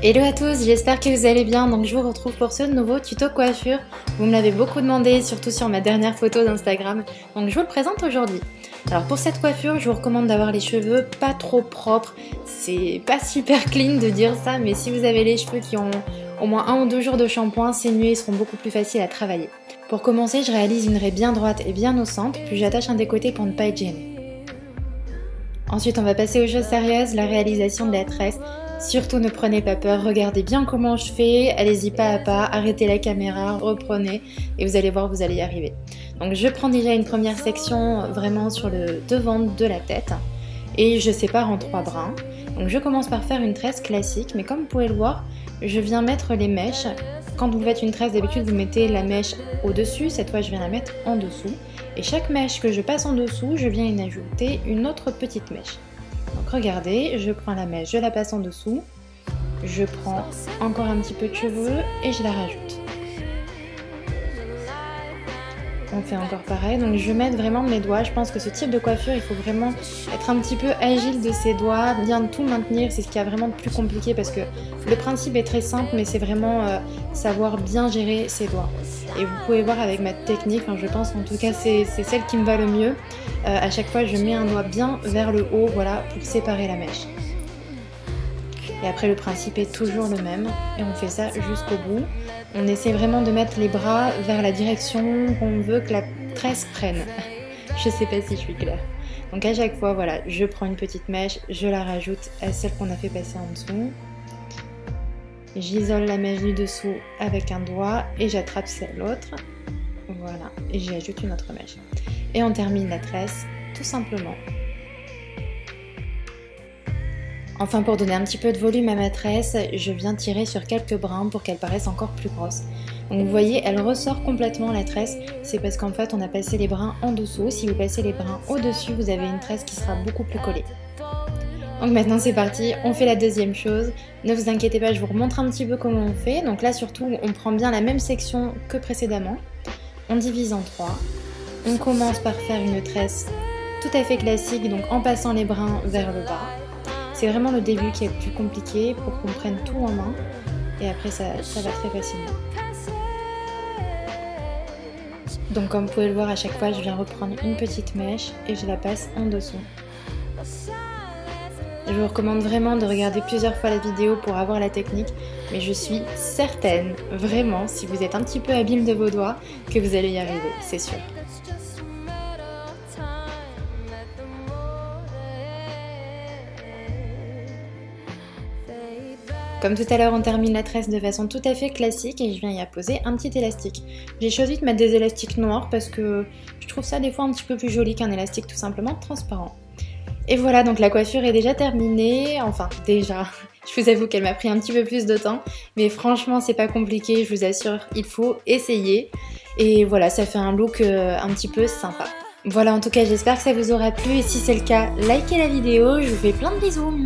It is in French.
Hello à tous, j'espère que vous allez bien. Donc je vous retrouve pour ce nouveau tuto coiffure. Vous me l'avez beaucoup demandé, surtout sur ma dernière photo d'Instagram. Donc je vous le présente aujourd'hui. Alors pour cette coiffure, je vous recommande d'avoir les cheveux pas trop propres. C'est pas super clean de dire ça, mais si vous avez les cheveux qui ont au moins 1 ou 2 jours de shampoing, ces nuits seront beaucoup plus faciles à travailler. Pour commencer, je réalise une raie bien droite et bien au centre, puis j'attache un des côtés pour ne pas être gênée. Ensuite, on va passer aux choses sérieuses, la réalisation de la tresse. Surtout ne prenez pas peur, regardez bien comment je fais, allez-y pas à pas, arrêtez la caméra, reprenez et vous allez voir, vous allez y arriver. Donc je prends déjà une première section vraiment sur le devant de la tête et je sépare en 3 brins. Donc je commence par faire une tresse classique, mais comme vous pouvez le voir, je viens mettre les mèches. Quand vous faites une tresse, d'habitude vous mettez la mèche au-dessus, cette fois je viens la mettre en dessous. Et chaque mèche que je passe en dessous, je viens y ajouter une autre petite mèche. Donc regardez, je prends la mèche, je la passe en dessous, je prends encore un petit peu de cheveux et je la rajoute. On fait encore pareil, donc je vais mettre vraiment mes doigts. Je pense que ce type de coiffure, il faut vraiment être un petit peu agile de ses doigts, bien tout maintenir, c'est ce qui est vraiment le plus compliqué parce que le principe est très simple, mais c'est vraiment savoir bien gérer ses doigts. Et vous pouvez voir avec ma technique, je pense en tout cas c'est celle qui me va le mieux. À chaque fois, je mets un doigt bien vers le haut, voilà, pour séparer la mèche. Et après, le principe est toujours le même, et on fait ça jusqu'au bout. On essaie vraiment de mettre les bras vers la direction qu'on veut que la tresse prenne. Je sais pas si je suis claire. Donc à chaque fois, voilà, je prends une petite mèche, je la rajoute à celle qu'on a fait passer en dessous. J'isole la mèche du dessous avec un doigt et j'attrape l'autre. Voilà, et j'y ajoute une autre mèche. Et on termine la tresse, tout simplement. Enfin, pour donner un petit peu de volume à ma tresse, je viens tirer sur quelques brins pour qu'elle paraisse encore plus grosse. Donc vous voyez, elle ressort complètement la tresse, c'est parce qu'en fait on a passé les brins en dessous. Si vous passez les brins au-dessus, vous avez une tresse qui sera beaucoup plus collée. Donc maintenant c'est parti, on fait la deuxième chose. Ne vous inquiétez pas, je vous remontre un petit peu comment on fait. Donc là surtout, on prend bien la même section que précédemment. On divise en 3. On commence par faire une tresse tout à fait classique, donc en passant les brins vers le bas. C'est vraiment le début qui est le plus compliqué pour qu'on prenne tout en main et après ça va très facilement. Donc comme vous pouvez le voir, à chaque fois je viens reprendre une petite mèche et je la passe en dessous. Je vous recommande vraiment de regarder plusieurs fois la vidéo pour avoir la technique, mais je suis certaine, vraiment, si vous êtes un petit peu habile de vos doigts, que vous allez y arriver, c'est sûr. Comme tout à l'heure, on termine la tresse de façon tout à fait classique et je viens y apposer un petit élastique. J'ai choisi de mettre des élastiques noirs parce que je trouve ça des fois un petit peu plus joli qu'un élastique tout simplement transparent. Et voilà, donc la coiffure est déjà terminée, enfin déjà, je vous avoue qu'elle m'a pris un petit peu plus de temps, mais franchement c'est pas compliqué, je vous assure, il faut essayer. Et voilà, ça fait un look un petit peu sympa. Voilà, en tout cas j'espère que ça vous aura plu et si c'est le cas, likez la vidéo, je vous fais plein de bisous.